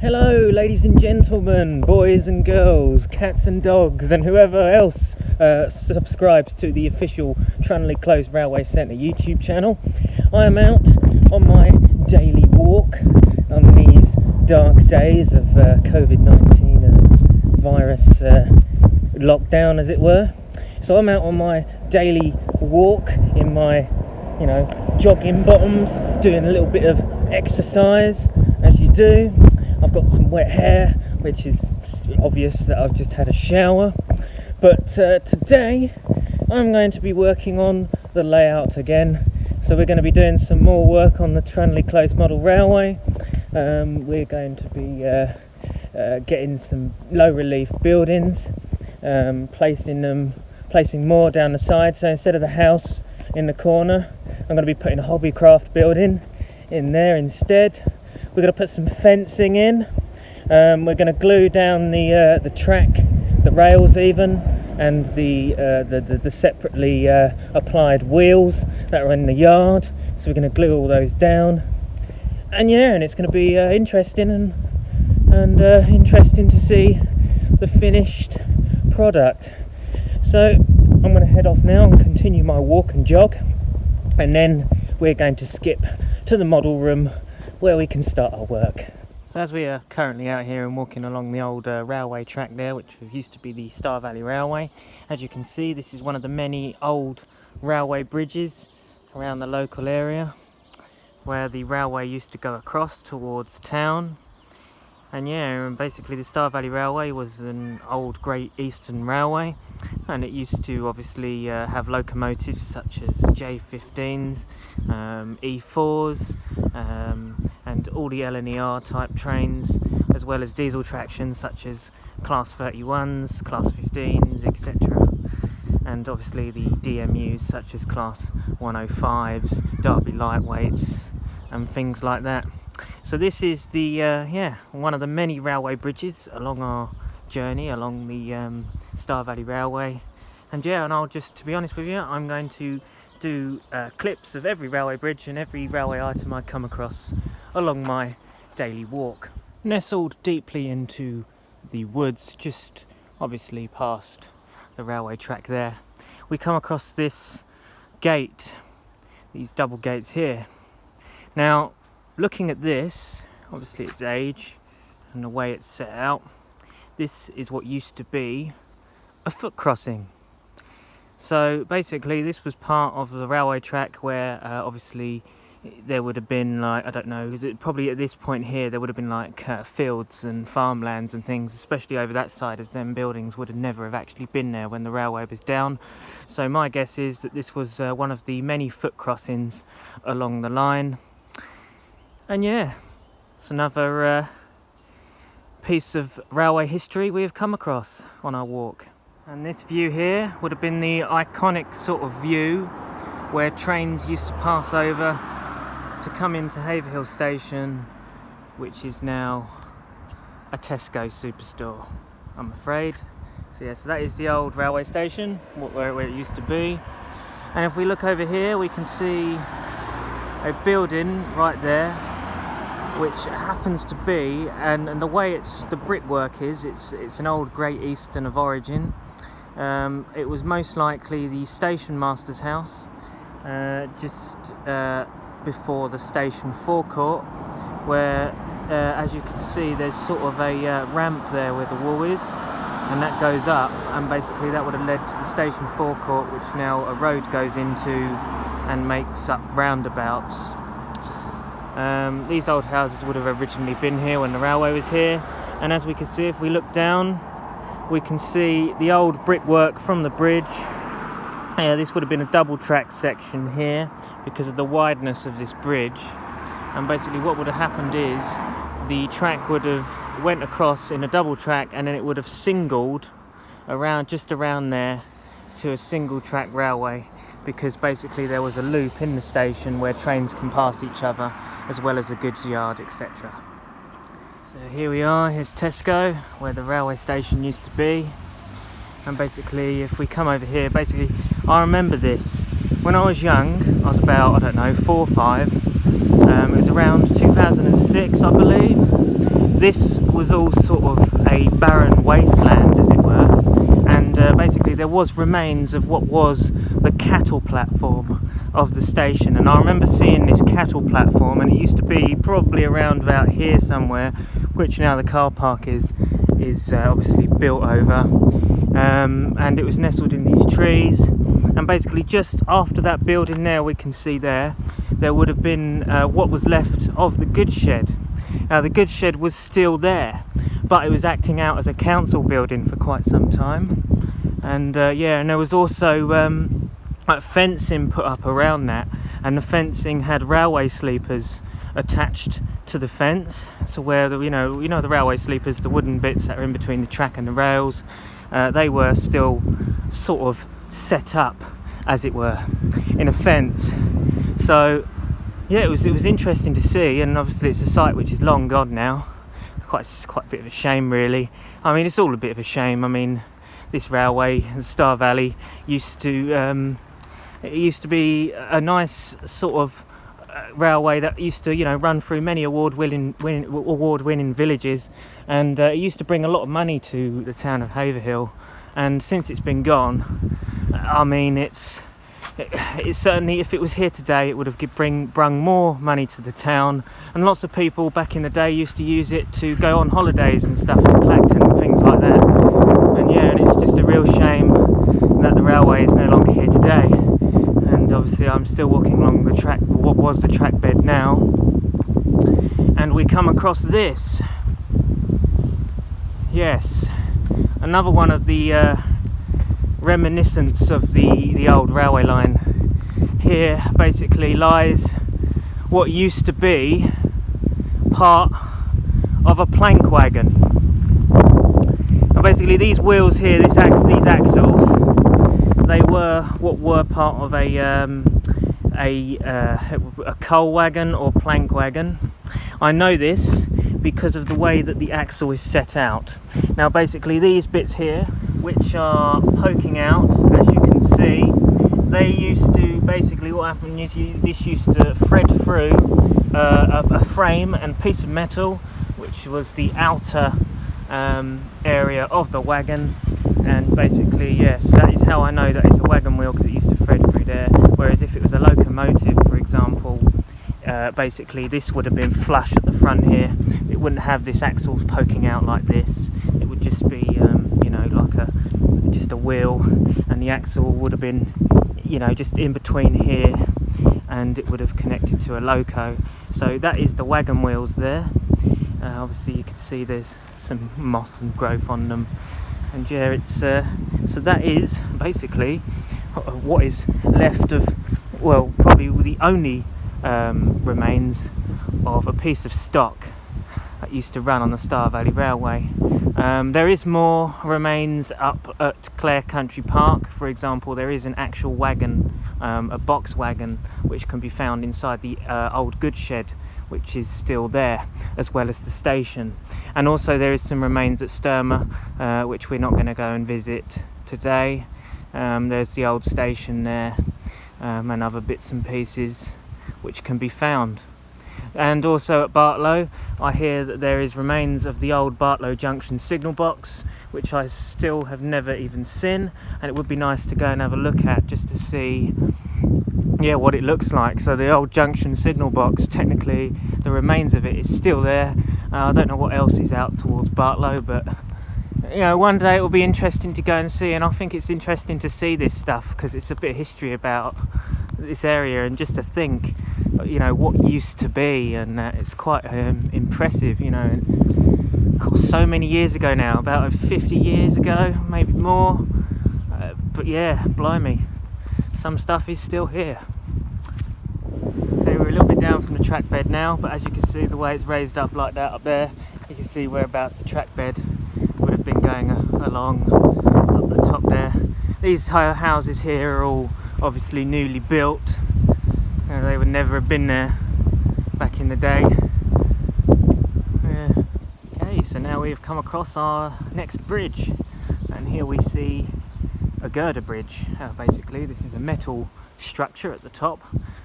Hello ladies and gentlemen, boys and girls, cats and dogs and whoever else subscribes to the official Tranley Close Railway Centre YouTube channel. I am out on my daily walk on these dark days of COVID-19 virus lockdown, as it were. So I'm out on my daily walk in my, jogging bottoms, doing a little bit of exercise, as you do. I've got some wet hair, which is obvious that I've just had a shower. But today I'm going to be working on the layout again. So we're going to be doing some more work on the Tranley Close Model Railway. We're going to be getting some low relief buildings, placing more down the side. So instead of the house in the corner, I'm going to be putting a hobbycraft building in there instead. We're going to put some fencing in. We're going to glue down the track, the rails even, and the separately applied wheels that are in the yard. So we're going to glue all those down. And it's going to be interesting and interesting to see the finished product. So I'm going to head off now and continue my walk and jog, and then we're going to skip to the model room where we can start our work. So as we are currently out here and walking along the old railway track there, which used to be the Star Valley Railway, as you can see, this is one of the many old railway bridges around the local area where the railway used to go across towards town. And basically the Star Valley Railway was an old Great Eastern Railway, and it used to obviously have locomotives such as J15s, E4s, and all the L&ER type trains, as well as diesel traction such as Class 31s, Class 15s, etc. And obviously the DMUs such as Class 105s, Derby Lightweights and things like that. So this is the one of the many railway bridges along our journey along the Star Valley Railway. And I'll just, to be honest with you, I'm going to do clips of every railway bridge and every railway item I come across along my daily walk. Nestled deeply into the woods, just obviously past the railway track there, we come across this gate, these double gates here. Now, looking at this, obviously its age and the way it's set out, this is what used to be a foot crossing. So basically this was part of the railway track where obviously there would have been, like, I don't know, probably at this point here there would have been like fields and farmlands and things, especially over that side, as them buildings would have never have actually been there when the railway was down. So my guess is that this was one of the many foot crossings along the line. And it's another piece of railway history we have come across on our walk. And this view here would have been the iconic sort of view where trains used to pass over to come into Haverhill station, which is now a Tesco superstore, I'm afraid. So so that is the old railway station, where it used to be. And if we look over here, we can see a building right there, which happens to be, and the way the brickwork is, it's an old Great Eastern of origin. It was most likely the station master's house, just before the station forecourt, where as you can see there's sort of a ramp there where the wall is, and that goes up, and basically that would have led to the station forecourt, which now a road goes into and makes up roundabouts. These old houses would have originally been here when the railway was here, and as we can see, if we look down, we can see the old brickwork from the bridge. This would have been a double track section here because of the wideness of this bridge, and basically what would have happened is the track would have went across in a double track, and then it would have singled around, just around there, to a single track railway, because basically there was a loop in the station where trains can pass each other, as well as a goods yard, etc. So here we are, here's Tesco, where the railway station used to be. And basically, if we come over here, basically, I remember this. When I was young, I was about, I don't know, 4 or 5. It was around 2006, I believe. this was all sort of a barren wasteland, as it were, and basically there was remains of what was the cattle platform of the station. And I remember seeing this cattle platform, and it used to be probably around about here somewhere, which now the car park is obviously built over, and it was nestled in these trees. And basically just after that building there, we can see there would have been what was left of the goods shed. Now the goods shed was still there, but it was acting out as a council building for quite some time. And yeah, and there was also like fencing put up around that, and the fencing had railway sleepers attached to the fence. So where the, you know the railway sleepers, the wooden bits that are in between the track and the rails, they were still sort of set up, as it were, in a fence. So yeah, it was interesting to see, and obviously it's a site which is long gone now. Quite a bit of a shame, really. I mean, it's all a bit of a shame. I mean, this railway, the Star Valley, used to be a nice sort of railway that used to, run through many award-winning villages, and it used to bring a lot of money to the town of Haverhill. And since it's been gone, I mean, it's certainly, if it was here today, it would have brung more money to the town. And lots of people back in the day used to use it to go on holidays and stuff, to Clacton and things like that. And yeah, and it's just a real shame that the railway is no longer here today. And obviously I'm still walking along the track, what was the track bed now, and we come across this. Yes, another one of the reminiscence of the old railway line. Here basically lies what used to be part of a plank wagon. Now basically these wheels here, these axles, they were part of a coal wagon or plank wagon. I know this because of the way that the axle is set out. Now basically these bits here, which are poking out, as you can see, they used to, basically what happened is this used to thread through a frame and piece of metal, which was the outer area of the wagon. And basically, yes, that is how I know that it's a wagon wheel, because it used to thread through there. Whereas if it was a locomotive, for example, basically this would have been flush at the front here. It wouldn't have this axles poking out like this. It would just be like just a wheel, and the axle would have been just in between here, and it would have connected to a loco. So that is the wagon wheels there. Obviously you can see there's some moss and growth on them, and yeah, it's so that is basically what is left of, well, probably the only remains of a piece of stock that used to run on the Star Valley Railway. There is more remains up at Clare Country Park. For example, there is an actual wagon, a box wagon, which can be found inside the old goods shed, which is still there, as well as the station. And also there is some remains at Sturmer, which we're not going to go and visit today. There's the old station there, and other bits and pieces which can be found. And also at Bartlow, I hear that there is remains of the old Bartlow Junction signal box, which I still have never even seen, and it would be nice to go and have a look at, just to see what it looks like. So the old junction signal box, technically the remains of it is still there. I don't know what else is out towards Bartlow, but one day it will be interesting to go and see. And I think it's interesting to see this stuff because it's a bit of history about this area, and just to think what used to be, and it's quite impressive. It's, of course, so many years ago now, about 50 years ago, maybe more, but yeah, blimey, some stuff is still here. Okay, we're a little bit down from the track bed now, but as you can see, the way it's raised up like that up there, you can see whereabouts the track bed would have been going along up the top there. These houses here are all obviously newly built. They would never have been there back in the day. Okay, so now we've come across our next bridge, and here we see a girder bridge. Basically this is a metal structure at the top,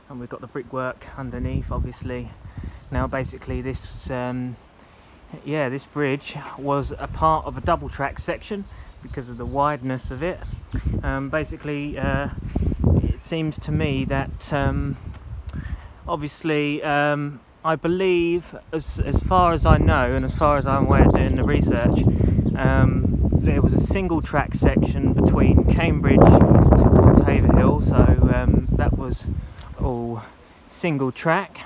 and we've got the brickwork underneath, obviously. Now basically this yeah, this bridge was a part of a double track section because of the wideness of it. Basically, it seems to me that obviously, I believe, as far as I know and as far as I'm aware doing the research, there was a single track section between Cambridge towards Haverhill, so that was all single track.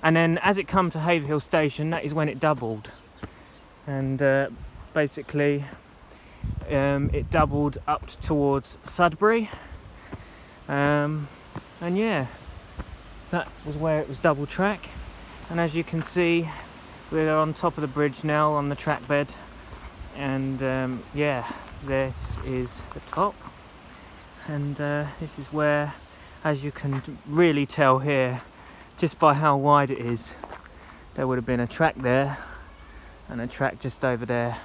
And then as it come to Haverhill station, that is when it doubled, and basically it doubled up towards Sudbury, and yeah, that was where it was double track. And as you can see, we're on top of the bridge now on the track bed, and yeah, this is the top, and this is where, as you can really tell here, just by how wide it is, there would have been a track there and a track just over there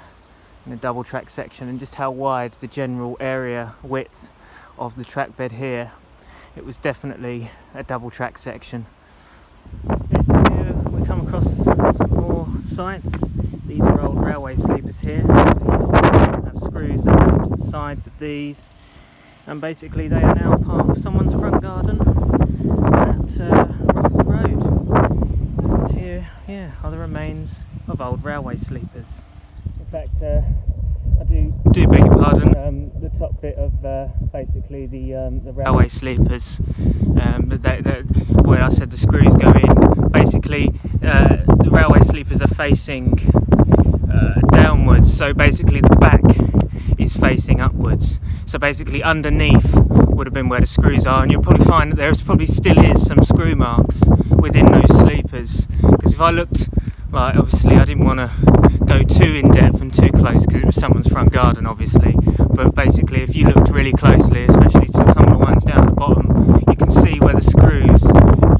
in the double track section, and just how wide the general area width of the track bed here, it was definitely a double track section. Okay, so here we come across some more sites. These are old railway sleepers here. They used to have screws that go to the sides of these, and basically they are now part of someone's front garden at Road. And here, yeah, are the remains of old railway sleepers. In fact, I do beg your pardon. The top bit of basically the railway sleepers, where I said the screws go in. Basically, the railway sleepers are facing downwards, so basically the back is facing upwards. So basically underneath would have been where the screws are, and you'll probably find that there probably still is some screw marks within those sleepers. Because if I looked, like, obviously I didn't want to go too in depth and too close because it was someone's front garden obviously, but basically if you looked really closely, especially to some of the ones down at the bottom, you can see where the screws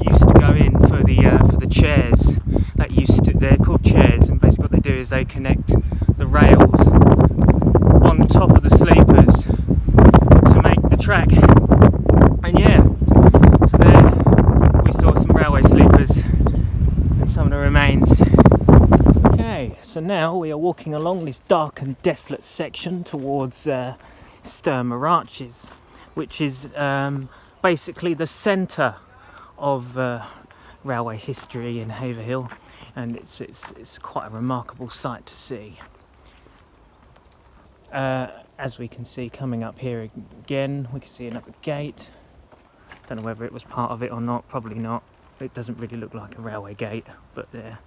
used to go in for the chairs. That used to, they're called chairs, and basically what they do is they connect the rails on the top of the sleepers to make the track. And yeah, so there we saw some railway sleepers and some of the remains. Okay, so now we are walking along this dark and desolate section towards Sturmer Arches, which is basically the centre of railway history in Haverhill, and it's quite a remarkable sight to see. As we can see, coming up here again, we can see another gate. Don't know whether it was part of it or not, probably not. It doesn't really look like a railway gate, but there.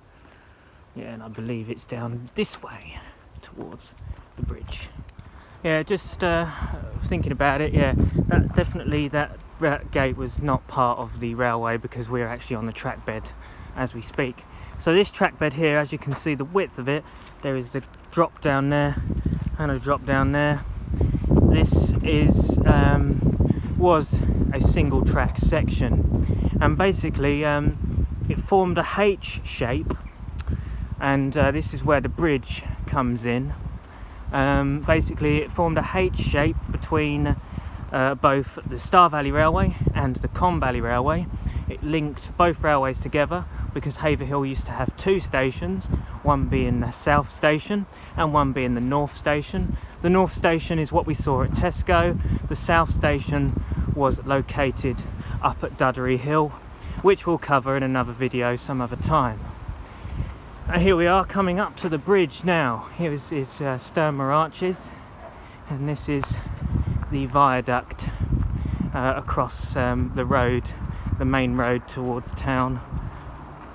Yeah, and I believe it's down this way towards the bridge. Yeah, just thinking about it, yeah, that gate was not part of the railway because we're actually on the track bed as we speak. So this track bed here, as you can see the width of it, there is a drop down there and a drop down there. This is was a single track section, and basically it formed a H shape, and this is where the bridge comes in. Basically it formed a H shape between both the Star Valley Railway and the Combe Valley Railway. It linked both railways together because Haverhill used to have two stations, one being the South Station and one being the North Station. The North Station is what we saw at Tesco. The South Station was located up at Duddery Hill, which we'll cover in another video some other time. Here we are coming up to the bridge now. Here is Sturmer Arches, and this is the viaduct across the road, the main road towards town.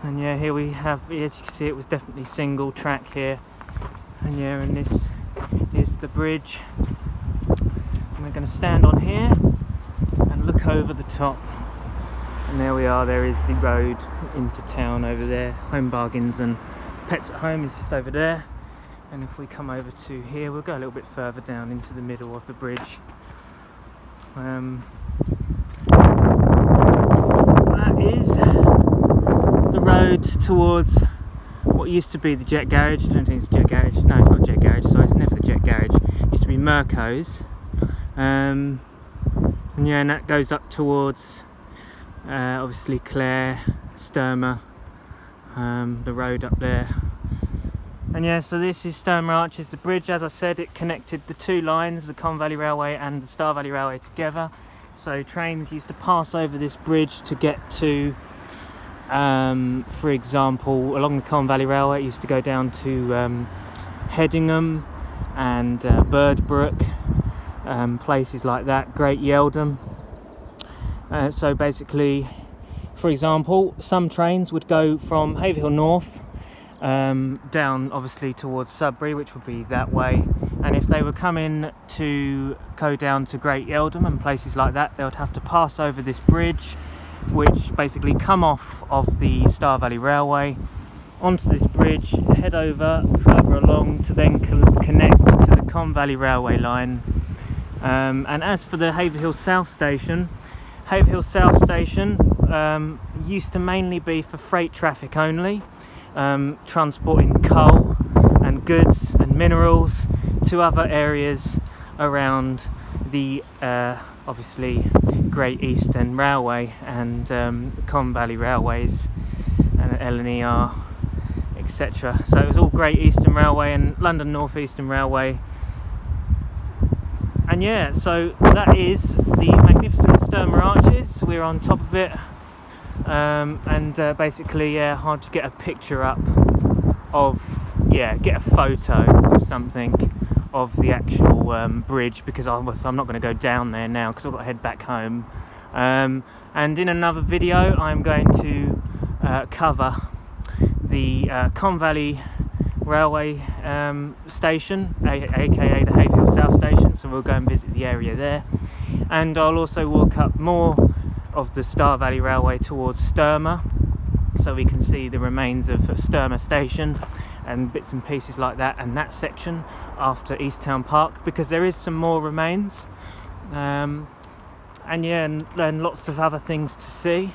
And yeah, here we have, as you can see, it was definitely single track here. And yeah, and this is the bridge. And we're going to stand on here and look over the top. And there we are, there is the road into town over there. Home Bargains and Pets at Home is just over there. And if we come over to here, we'll go a little bit further down into the middle of the bridge. That is the road towards what used to be the Jet Garage. I don't think it's Jet Garage. No, it's not Jet Garage. Sorry, it's never the Jet Garage. It used to be Merco's. And yeah, and that goes up towards obviously Clare, Sturmer, the road up there. And yeah, so this is Sturmer Arches, the bridge. As I said, it connected the two lines, the Colne Valley Railway and the Star Valley Railway together. So trains used to pass over this bridge to get to, for example, along the Colne Valley Railway, it used to go down to Headingham and Birdbrook, places like that, Great Yeldham. So basically, for example, some trains would go from Haverhill North down obviously towards Sudbury, which would be that way, and if they were coming to go down to Great Yeldham and places like that, they would have to pass over this bridge, which basically come off of the Star Valley Railway onto this bridge, head over further along to then connect to the Colne Valley Railway line. And as for the Haverhill South Station, used to mainly be for freight traffic only, transporting coal and goods and minerals to other areas around the obviously Great Eastern Railway and Colne Valley Railways and LNER, etc. So it was all Great Eastern Railway and London North Eastern Railway. And yeah, so that is the magnificent Sturmer Arches. We're on top of it, and basically, yeah, hard to get a picture up of, get a photo or something of the actual bridge, because I'm not going to go down there now because I've got to head back home. And in another video, I'm going to cover the Colne Valley Railway station, aka the Haverhill South Station, so we'll go and visit the area there, and I'll also walk up more of the Star Valley Railway towards Sturmer, so we can see the remains of Sturmer Station and bits and pieces like that, and that section after East Town Park, because there is some more remains, and yeah, and lots of other things to see.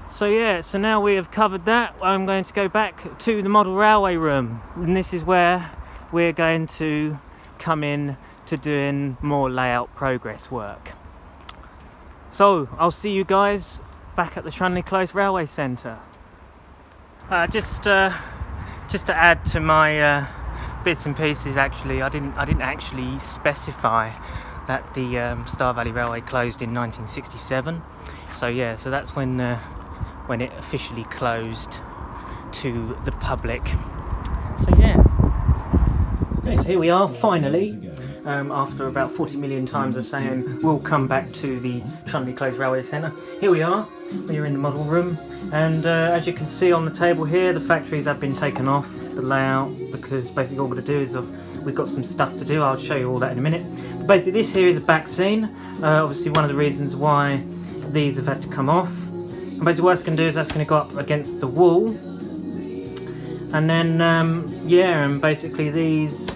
So yeah, so now we have covered that, I'm going to go back to the model railway room, and this is where we're going to come in to doing more layout progress work. So I'll see you guys back at the Trunley Close Railway Centre. Just to add to my bits and pieces, actually, I didn't actually specify that the Star Valley Railway closed in 1967. So yeah, so that's when it officially closed to the public. So yeah, so here we are finally, after about 40 million times of saying we'll come back to the Trunley Close Railway Centre. Here we are, we're in the model room, and as you can see on the table here, the factories have been taken off the layout, because basically all we're going to do is we've got some stuff to do. I'll show you all that in a minute. But basically this here is a back scene, obviously one of the reasons why these have had to come off. And basically what it's going to do is that's going to go up against the wall, and then yeah, and basically these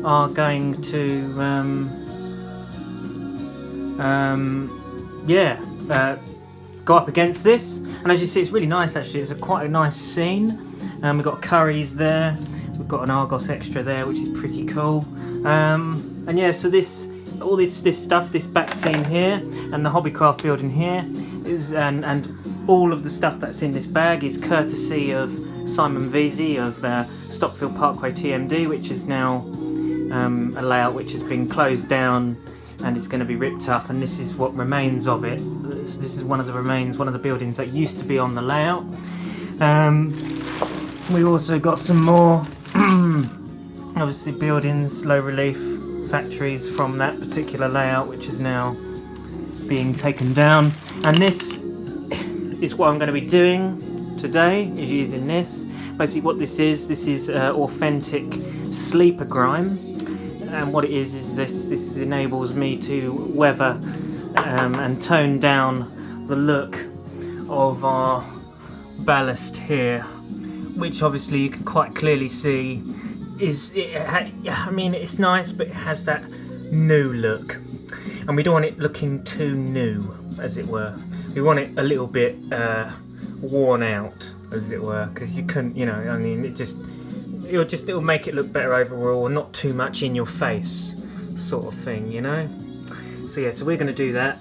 are going to go up against this. And as you see, it's really nice actually, it's quite a nice scene. We've got Curry's there, we've got an Argos extra there, which is pretty cool. And yeah, so all this stuff, this back scene here and the Hobbycraft building here is, and all of the stuff that's in this bag is courtesy of Simon Veazey of Stockfield Parkway TMD, which is now a layout which has been closed down and it's going to be ripped up, and this is what remains of it. This is one of the remains, one of the buildings that used to be on the layout. We also got some more obviously buildings, low relief factories from that particular layout, which is now being taken down. And this is what I'm going to be doing today, is using this. Basically what this is authentic sleeper grime, and what it is this enables me to weather and tone down the look of our ballast here, which obviously you can quite clearly see I mean it's nice, but it has that new look, and we don't want it looking too new, as it were. We want it a little bit worn out, as it were, because you couldn't, you know, I mean, it'll make it look better overall, not too much in your face sort of thing, you know. So yeah, so we're going to do that,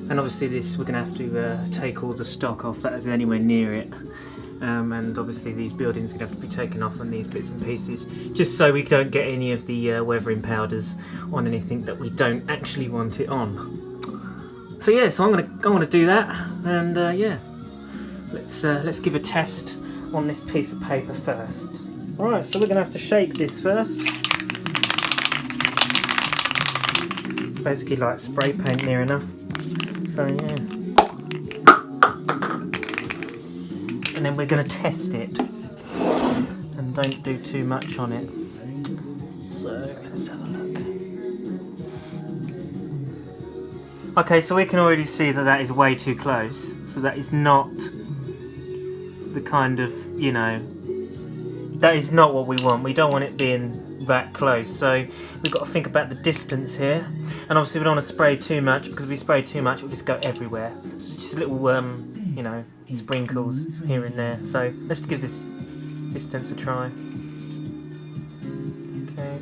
and obviously this we're going to have to take all the stock off that is anywhere near it, and obviously these buildings are going to have to be taken off on these bits and pieces, just so we don't get any of the weathering powders on anything that we don't actually want it on. So yeah, so I'm gonna do that, and yeah, let's give a test on this piece of paper first. Alright, so we're gonna have to shake this first. It's basically like spray paint near enough. So yeah. And then we're gonna test it. And don't do too much on it. So let's have a look. Okay, so we can already see that that is way too close. So that is not the kind of, you know, that is not what we want. We don't want it being that close. So we've got to think about the distance here. And obviously we don't want to spray too much, because if we spray too much, it'll just go everywhere. So it's just little, you know, sprinkles here and there. So let's give this distance a try. Okay.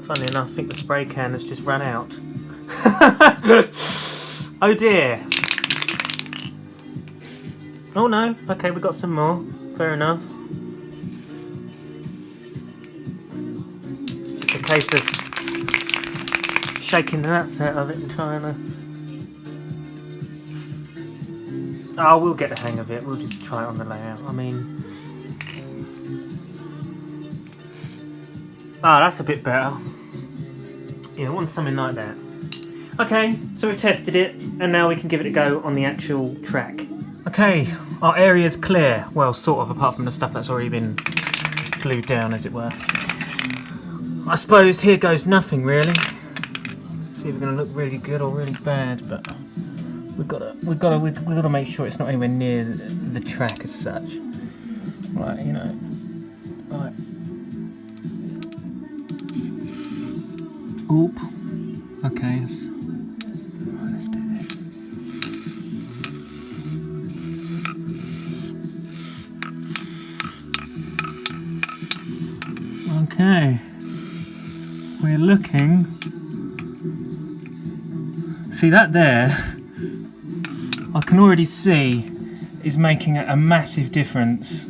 Funnily enough, I think the spray can has just run out. Oh dear. Oh no, okay, we got some more. Fair enough. Just a case of shaking the nuts out of it and trying to... Oh, we'll get the hang of it. We'll just try it on the layout. I mean... Ah, that's a bit better. Yeah, I want something like that. Okay, so we've tested it, and now we can give it a go on the actual track. Okay, our area's clear. Well, sort of, apart from the stuff that's already been glued down, as it were. I suppose here goes nothing, really. See if we're going to look really good or really bad, but we've got to make sure it's not anywhere near the track as such. Right, you know. Right. Oop. Okay. Let's do this. Okay. We're looking. See that there? I can already see is making a massive difference.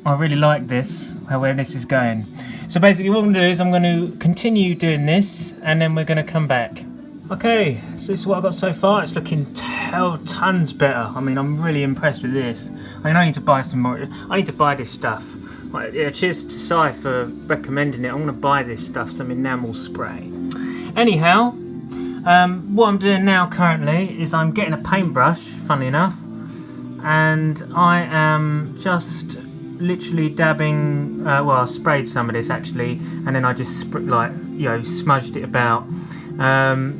I really like this, where this is going. So basically what I'm going to do is I'm going to continue doing this, and then we're going to come back. Okay, so this is what I've got so far. It's looking tons better. I mean, I'm really impressed with this. I mean, I need to buy some more. I need to buy this stuff. Right, yeah, cheers to Si for recommending it. I'm going to buy this stuff, some enamel spray. Anyhow, what I'm doing now currently is I'm getting a paintbrush, funnily enough, and I am just literally dabbing, well, I sprayed some of this actually, and then I just smudged it about,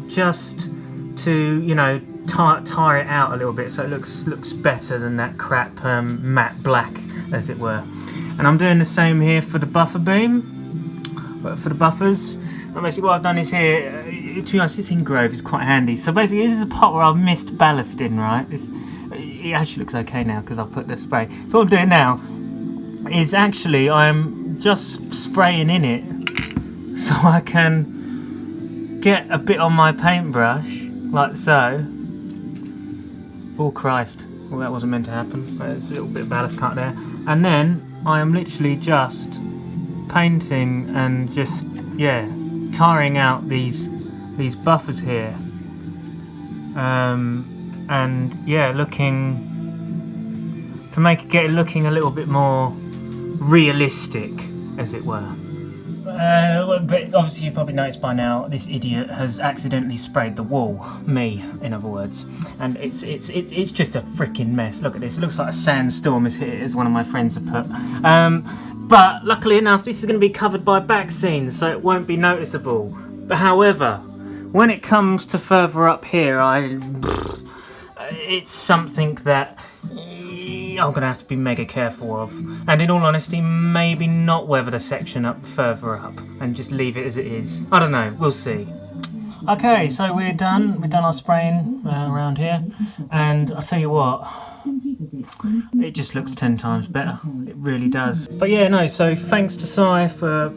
just to, you know, tire it out a little bit so it looks better than that crap matte black, as it were. And I'm doing the same here for the buffer beam, for the buffers. And basically what I've done is here, to be honest, this Ingrove is quite handy. So basically this is a pot where I've missed ballast in, right? It actually looks okay now because I've put the spray. So what I'm doing now is actually I'm just spraying in it so I can get a bit on my paintbrush, like so. Oh Christ, well that wasn't meant to happen. There's a little bit of ballast cut there. And then I am literally just painting and just, yeah, tiring out these buffers here. And yeah, looking to get it looking a little bit more realistic, as it were. But obviously you probably noticed by now this idiot has accidentally sprayed the wall, me in other words, and it's just a freaking mess. Look at this, it looks like a sandstorm has hit it, as one of my friends have put. But luckily enough this is going to be covered by Backscene, so it won't be noticeable. But however, when it comes to further up here, it's something that I'm going to have to be mega careful of, and in all honesty maybe not weather the section up further up and just leave it as it is. I don't know, we'll see. Okay, so we've done our spraying around here, and I'll tell you what, it just looks 10 times better, it really does. But yeah, no, so thanks to Si for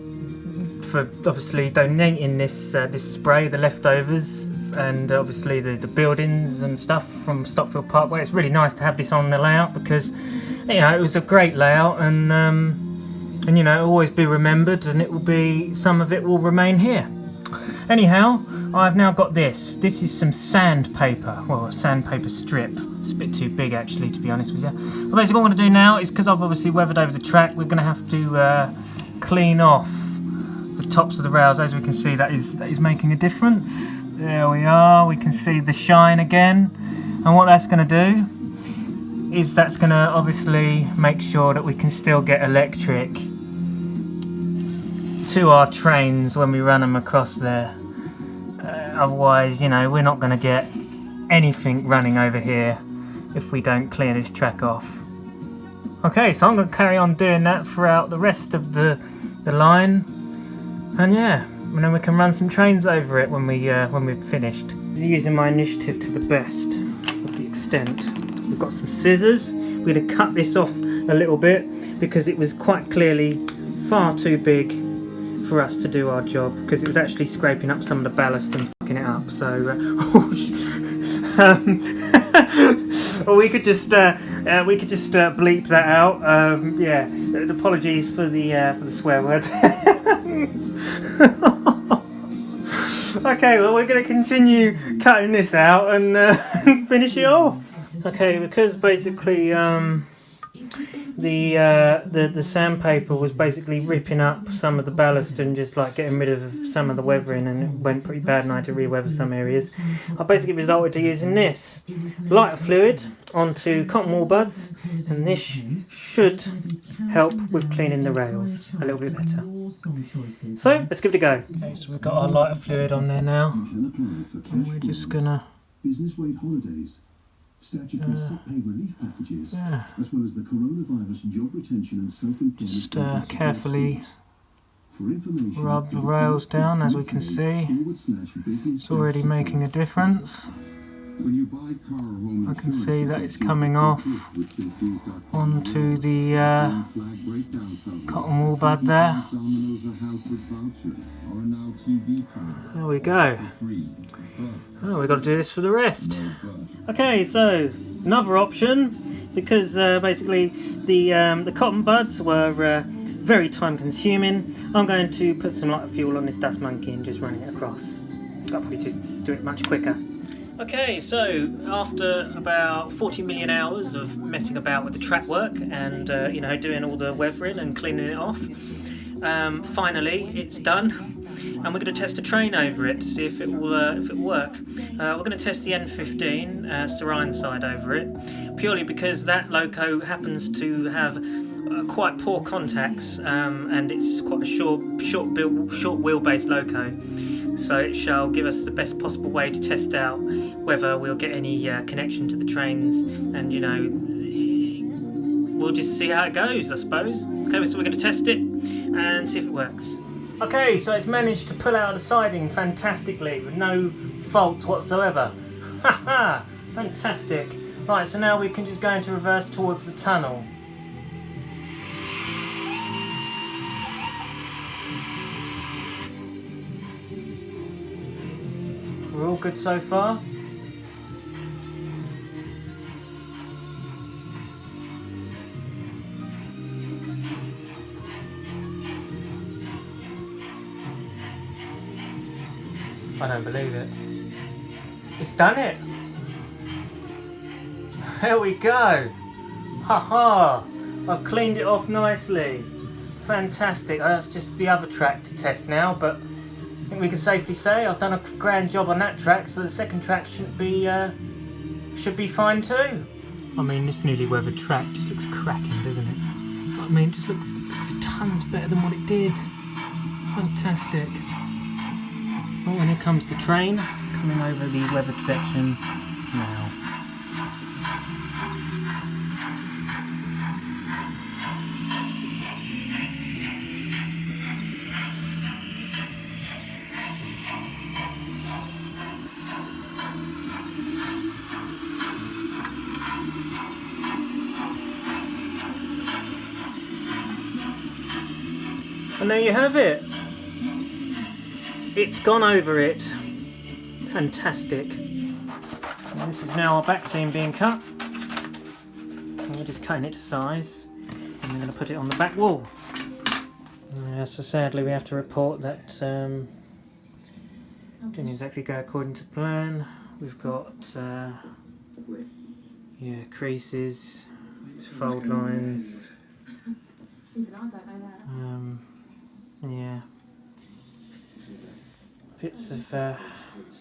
for obviously donating this this spray, the leftovers, and obviously the buildings and stuff from Stockfield Parkway. It's really nice to have this on the layout because, you know, it was a great layout, and you know, it'll always be remembered, and it will be, some of it will remain here. Anyhow, I've now got this. This is some sandpaper, well, a sandpaper strip. It's a bit too big actually, to be honest with you. But basically what I'm going to do now is, because I've obviously weathered over the track, we're going to have to clean off the tops of the rails. As we can see, that is making a difference. There we are, we can see the shine again. And what that's going to do is that's going to obviously make sure that we can still get electric to our trains when we run them across there. Otherwise, you know, we're not going to get anything running over here if we don't clear this track off. Okay, so I'm going to carry on doing that throughout the rest of the line, and yeah, and then we can run some trains over it when we've finished. Using my initiative to the best of the extent. We've got some scissors. We're going to cut this off a little bit because it was quite clearly far too big for us to do our job, because it was actually scraping up some of the ballast and fucking it up. So we could just bleep that out. Yeah, apologies for the swear word. Okay, well, we're going to continue cutting this out and finish it off. Okay, because basically the sandpaper was basically ripping up some of the ballast and just like getting rid of some of the weathering, and it went pretty bad, and I had to re-weather some areas. I basically resorted to using this lighter fluid onto cotton wool buds, and this should help with cleaning the rails a little bit better. So let's give it a go. Okay, so we've got our lighter fluid on there now, and we're just gonna business-rate holidays, statutory sick pay relief packages, as well as the coronavirus job retention and self-employment. Just carefully rub the rails down. As we can see, it's already making a difference. I can see that it's coming off onto the cotton wool bud there. There we go. Oh, we've got to do this for the rest. Okay, so another option, because basically the cotton buds were very time consuming, I'm going to put some lighter fuel on this dust monkey and just run it across. I'll probably just do it much quicker. Okay, so after about 40 million hours of messing about with the track work and you know, doing all the weathering and cleaning it off, finally it's done, and we're going to test a train over it to see if it will work. We're going to test the N15 Serine side over it, purely because that loco happens to have quite poor contacts, and it's quite a short wheelbase loco. So it shall give us the best possible way to test out whether we'll get any connection to the trains, and you know, we'll just see how it goes, I suppose. Okay, so we're going to test it and see if it works. Okay, so it's managed to pull out of the siding fantastically with no faults whatsoever. Haha, fantastic. Right, so now we can just go into reverse towards the tunnel. We're all good so far. I don't believe it. It's done it. There we go. Haha. I've cleaned it off nicely. Fantastic. That's just the other track to test now, but I think we can safely say I've done a grand job on that track, so the second track should be fine too. I mean, this newly weathered track just looks cracking, doesn't it? I mean, it just looks tons better than what it did. Fantastic. Oh, and here comes the train coming over the weathered section now. And there you have it. it's gone over it. Fantastic. And this is now our back seam being cut. And we're just cutting it to size, and we're going to put it on the back wall. So sadly we have to report that didn't exactly go according to plan. We've got creases, fold lines, bits of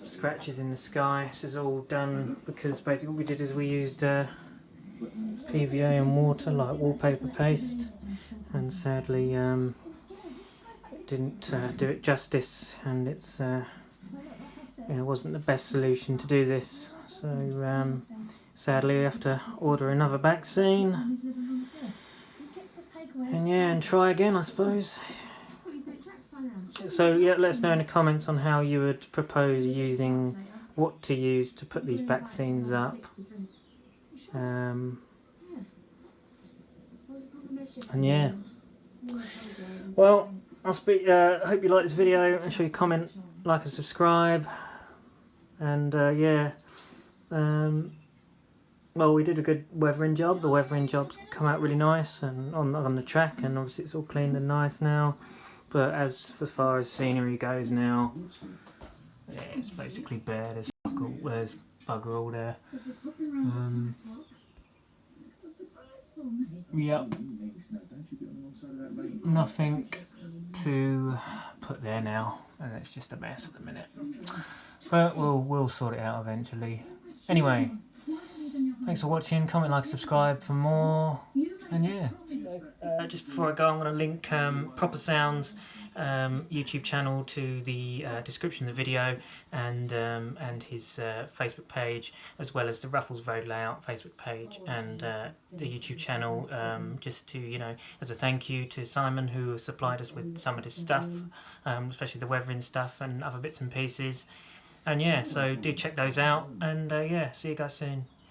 scratches in the sky. This is all done because basically what we did is we used PVA and water like wallpaper paste, and sadly didn't do it justice, and it's it wasn't the best solution to do this, so sadly we have to order another Backscene and try again, I suppose. So yeah, let us know in the comments on how you would propose using, what to use to put these Backscenes up. And yeah, well, I hope you like this video. Make sure you comment, like and subscribe. And well, we did a good weathering job. The weathering job's come out really nice and on the track, and obviously it's all cleaned and nice now. But as far as scenery goes now, yeah, it's basically bare. There's bugger all there. Yep. Nothing to put there now, and it's just a mess at the minute. But we'll sort it out eventually. Anyway, thanks for watching. Comment, like, subscribe for more. And yeah. Just before I go, I'm going to link Proper Sounds YouTube channel to the description of the video, and his Facebook page, as well as the Ruffles Road Layout Facebook page and the YouTube channel, just to, you know, as a thank you to Simon, who supplied us with some of this stuff, especially the weathering stuff and other bits and pieces. And yeah, so do check those out, and yeah, see you guys soon.